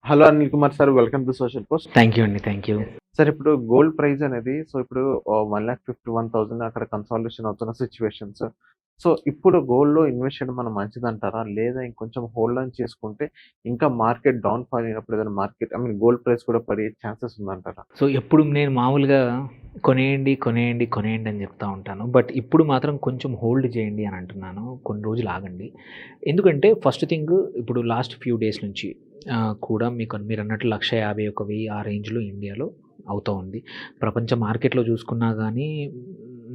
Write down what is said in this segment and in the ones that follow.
Hello Anil Kumar sir, welcome to social post. Thank you అండి. Thank you. Sir, ఇప్పుడు gold price అనేది ఇప్పుడు 1,51,000 అక్కడ కన్సాలిడేషన్ అవుతున్న సిచ్యువేషన్స్. సో ఇప్పుడు గోల్డ్‌లో ఇన్వెస్ట్ చేయడం మనం మంచిదంటారా? లేదా ఇంకొంచెం హోల్డ్ ఆన్ చేసుకుంటే ఇంకా మార్కెట్ డౌన్ ఫాల్ అయినప్పుడు ఏదైనా గోల్డ్ ప్రైస్ కూడా పడే ఛాన్సెస్ ఉందంటారా? సో ఎప్పుడు నేను మామూలుగా కొనేయండి, కొనేయండి, కొనేయండి అని చెప్తా ఉంటాను. బట్ ఇప్పుడు మాత్రం కొంచెం హోల్డ్ చేయండి అని అంటున్నాను. కొన్ని రోజులు ఆగండి. ఎందుకంటే ఫస్ట్ థింగ్ ఇప్పుడు లాస్ట్ ఫ్యూ డేస్ నుంచి కూడా మీరన్నట్టు 1,51,000 ఆ రేంజ్‌లో ఇండియాలో అవుతా ఉంది. ప్రపంచ మార్కెట్‌లో చూసుకున్నా గానీ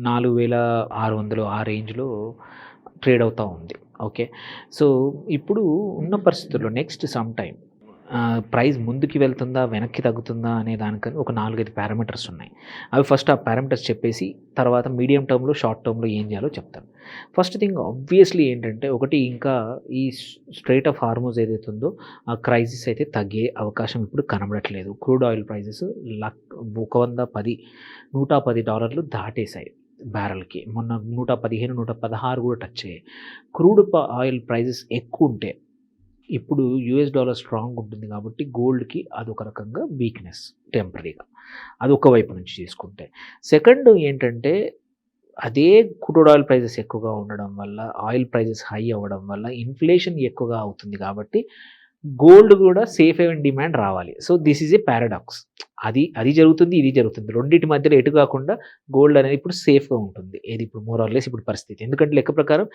4,600 ఆ రేంజ్‌లో ట్రేడ్ అవుతా ఉంది. ఓకే. సో ఇప్పుడు ఉన్న పరిస్థితుల్లో నెక్స్ట్ సమ్ టైమ్ ప్రైస్ ముందుకి వెళ్తుందా, వెనక్కి తగ్గుతుందా అనే దానికని ఒక 4, 5 పారామీటర్స్ ఉన్నాయి. అవి ఫస్ట్ ఆ పారామీటర్స్ చెప్పేసి తర్వాత మీడియం టర్మ్‌లో, షార్ట్ టర్మ్‌లో ఏం చేయాలో చెప్తాను. ఫస్ట్ థింగ్ ఆబ్వియస్లీ ఏంటంటే ఒకటి ఇంకా ఈ స్ట్రెయిట్ ఆఫ్ హార్మోజ్ ఏదైతే ఉందో ఆ క్రైసిస్ అయితే తగ్గే అవకాశం ఇప్పుడు కనబడట్లేదు. క్రూడ్ ఆయిల్ ప్రైజెస్ $110 దాటేశాయి బ్యారెల్‌కి. మొన్న 115, 116 కూడా టచ్ అయ్యాయి. క్రూడ్ ఆయిల్ ప్రైజెస్ ఎక్కువుంటే ఇప్పుడు యూఎస్ డాలర్ స్ట్రాంగ్ ఉంటుంది కాబట్టి గోల్డ్‌కి అదొక రకంగా వీక్‌నెస్ టెంపరరీగా. అదొక వైపు నుంచి తీసుకుంటే. సెకండ్ ఏంటంటే అదే క్రూడ్ ఆయిల్ ప్రైజెస్ ఎక్కువగా ఉండడం వల్ల, ఆయిల్ ప్రైజెస్ హై అవ్వడం వల్ల ఇన్ఫ్లేషన్ ఎక్కువగా అవుతుంది కాబట్టి గోల్డ్ కూడా సేఫ్ హేవెన్ డిమాండ్ రావాలి. So this is a paradox. అది జరుగుతుంది, ఇది జరుగుతుంది. రెండిటి మధ్యలో ఎటు కాకుండా గోల్డ్ అనేది ఇప్పుడు సేఫ్‌గా ఉంటుంది. ఏది ఇప్పుడు మోర్ ఆర్ లెస్ ఇప్పుడు పరిస్థితి. ఎందుకంటే లెక్క ప్రకారం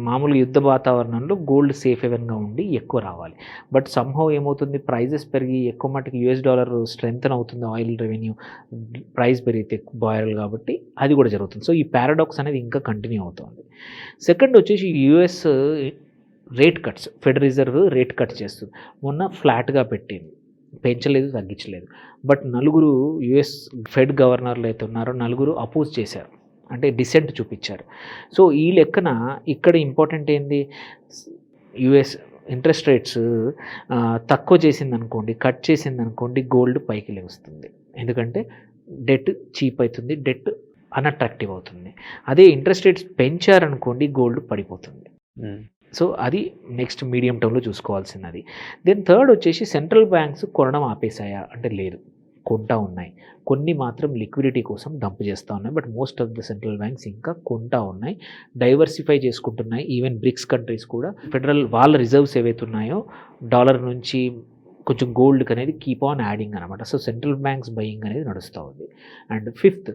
మామూలుగా యుద్ధ వాతావరణంలో గోల్డ్ సేఫ్ హేవెన్‌గా ఉండి ఎక్కువ రావాలి. బట్ సమ్‌హౌ ఏమవుతుంది, ప్రైజెస్ పెరిగి ఎక్కువ మట్టుకు యూఎస్ డాలర్ స్ట్రెంథెన్ అవుతుంది. ఆయిల్ రెవెన్యూ ప్రైస్ పెరిగితే బారెల్ కాబట్టి అది కూడా జరుగుతుంది. సో ఈ పారాడాక్స్ అనేది ఇంకా కంటిన్యూ అవుతుంది. సెకండ్ వచ్చేసి US rate cuts, fed reserve rate cut చేస్తుంది. మొన్న ఫ్లాట్‌గా పెట్టింది. పెంచలేదు, తగ్గించలేదు. బట్ నలుగురు యూఎస్ ఫెడ్ గవర్నర్లు అయితే ఉన్నారో నలుగురు అపోజ్ చేశారు. అంటే డిసెంట్ చూపించారు. సో ఈ లెక్కన ఇక్కడ ఇంపార్టెంట్ ఏంది, యూఎస్ ఇంట్రెస్ట్ రేట్స్ తక్కువ చేసిందనుకోండి, కట్ చేసిందనుకోండి గోల్డ్ పైకి లేస్తుంది. ఎందుకంటే డెట్ చీప్ అవుతుంది, డెట్ అన్‌అట్రాక్టివ్ అవుతుంది. అదే ఇంట్రెస్ట్ రేట్స్ పెంచారనుకోండి గోల్డ్ పడిపోతుంది. సో అది నెక్స్ట్ మీడియం టర్మ్‌లో చూసుకోవాల్సినది. దెన్ థర్డ్ వచ్చేసి సెంట్రల్ బ్యాంక్స్ కొనడం ఆపేసాయా అంటే లేదు, కొంటా ఉన్నాయి. కొన్ని మాత్రం లిక్విడిటీ కోసం డంప్ చేస్తూ ఉన్నాయి. But most of the central banks ఇంకా కొంటా ఉన్నాయి, డైవర్సిఫై చేసుకుంటున్నాయి. ఈవెన్ బ్రిక్స్ కంట్రీస్ కూడా ఫెడరల్ వాళ్ళ రిజర్వ్స్ ఏవైతే ఉన్నాయో డాలర్ నుంచి కొంచెం గోల్డ్‌కి అనేది కీప్ ఆన్ యాడింగ్ అనమాట. సో సెంట్రల్ బ్యాంక్స్ బయింగ్ అనేది నడుస్తూ ఉంది. అండ్ ఫిఫ్త్,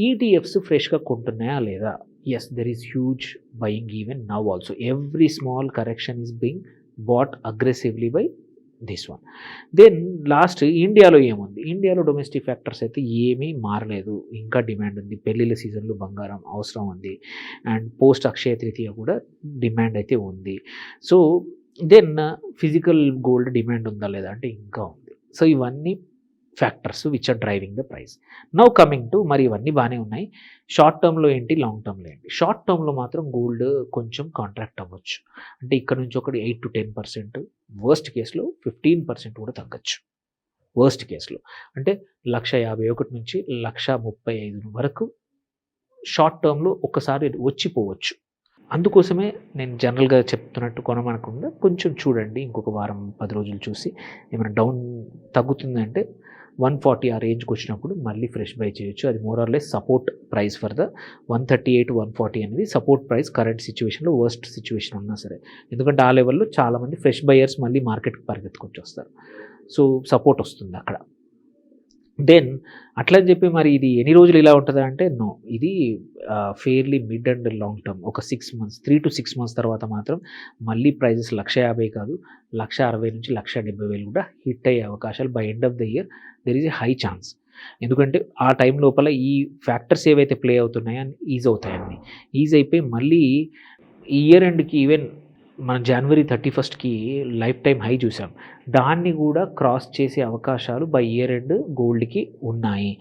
ఈటీఎఫ్స్ ఫ్రెష్‌గా కొంటున్నాయా లేదా? Yes, there is huge buying even now also. Every small correction is being bought aggressively by this one. Then last ఇండియాలో ఏముంది, ఇండియాలో డొమెస్టిక్ ఫ్యాక్టర్స్ అయితే ఏమీ మారలేదు. ఇంకా డిమాండ్ ఉంది. పెళ్ళిళ్ళ సీజన్లో బంగారం అవసరం ఉంది. అండ్ పోస్ట్ అక్షయ తృతీయ కూడా డిమాండ్ అయితే ఉంది. So then physical gold demand ఉందా లేదా అంటే ఇంకా ఉంది. సో ఇవన్నీ factors which are driving the price. Now coming to మరి ఇవన్నీ బాగానే ఉన్నాయి. షార్ట్ టర్మ్‌లో ఏంటి, లాంగ్ టర్మ్‌లో ఏంటి? షార్ట్ టర్మ్‌లో మాత్రం గోల్డ్ కొంచెం కాంట్రాక్ట్ అవ్వచ్చు. అంటే ఇక్కడ నుంచి ఒకటి 8-10%, వర్స్ట్ కేస్‌లో 15% కూడా తగ్గొచ్చు. వర్స్ట్ కేస్‌లో అంటే 1,51,000 నుంచి 1,35,000 వరకు షార్ట్ టర్మ్‌లో ఒక్కసారి వచ్చిపోవచ్చు. అందుకోసమే నేను జనరల్‌గా చెప్తున్నట్టు కొనమనకుండా కొంచెం చూడండి. ఇంకొక వారం 10 రోజులు చూసి ఏమైనా డౌన్ తగ్గుతుందంటే 140 ఆ రేంజ్‌కి వచ్చినప్పుడు మళ్ళీ ఫ్రెష్ బై చేయొచ్చు. అది more or less support price for the 138, 140 అనేది సపోర్ట్ ప్రైస్ కరెంట్ సిట్యుయేషన్‌లో, వర్స్ట్ సిట్యుయేషన్ ఉన్నా సరే. ఎందుకంటే ఆ లెవెల్‌లో చాలామంది ఫ్రెష్ బయర్స్ మళ్ళీ మార్కెట్‌కి పరిగెత్తుకొచ్చేస్తారు. సో సపోర్ట్ వస్తుంది అక్కడ. దెన్ అట్లని చెప్పి మరి ఇది ఎన్ని రోజులు ఇలా ఉంటదా అంటే నో. ఇది fairly mid and long term ఒక 6 మంత్స్, 3-6 మంత్స్ తర్వాత మాత్రం మళ్ళీ ప్రైజెస్ 1,50,000 కాదు, 1,60,000 నుంచి 1,70,000 కూడా హిట్ అయ్యే అవకాశాలు by end of the year there is a high chance. ఎందుకంటే ఆ టైం లోపల ఈ ఫ్యాక్టర్స్ ఏవైతే ప్లే అవుతున్నాయో ఈజ్ అవుతాయన్నీ. ఈజ్ అయిపోయి మళ్ళీ ఈ ఇయర్ ఎండ్‌కి ఈవెన్ మనం జనవరి 31కి లైఫ్ టైమ్ హై చూసాం. దాన్ని కూడా క్రాస్ చేసే అవకాశాలు బై ఇయర్ ఎండ్ గోల్డ్‌కి ఉన్నాయి.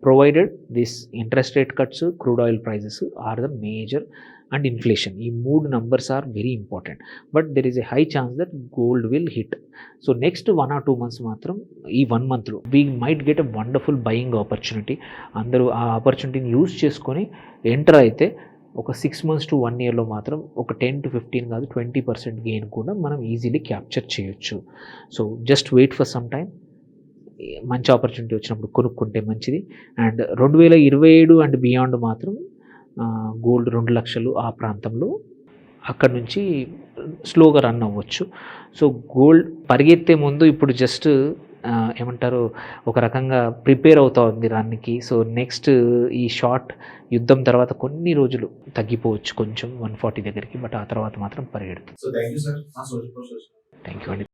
Provided this interest rate cuts, crude oil prices are the major and inflation. ఈ 3 numbers are very important. But there is a high chance that gold will hit. So next 1 or 2 months మాత్రం ఈ 1 మంత్‌లో we might get a wonderful buying opportunity. అందరూ ఆ ఆపర్చునిటీని use చేసుకొని enter అయితే ఒక 6 months to 1 ఇయర్‌లో మాత్రం ఒక 10-15 కాదు 20% గెయిన్ కూడా మనం ఈజీలీ క్యాప్చర్ చేయొచ్చు. So just wait for some time. మంచి ఆపర్చునిటీ వచ్చినప్పుడు కొనుక్కుంటే మంచిది. అండ్ 2027 అండ్ బియాండ్ మాత్రం గోల్డ్ 2,00,000 ఆ ప్రాంతంలో అక్కడి నుంచి స్లోగా రన్ అవ్వచ్చు. సో గోల్డ్ పరిగెత్తే ముందు ఇప్పుడు జస్ట్ ఏమంటారు, ఒక రకంగా ప్రిపేర్ అవుతా ఉంది రన్‌కి. సో నెక్స్ట్ ఈ షార్ట్ యుద్ధం తర్వాత కొన్ని రోజులు తగ్గిపోవచ్చు కొంచెం 140 దగ్గరికి. బట్ ఆ తర్వాత మాత్రం పరిగెడుతుంది. So thank you, sir. Thank you అండి.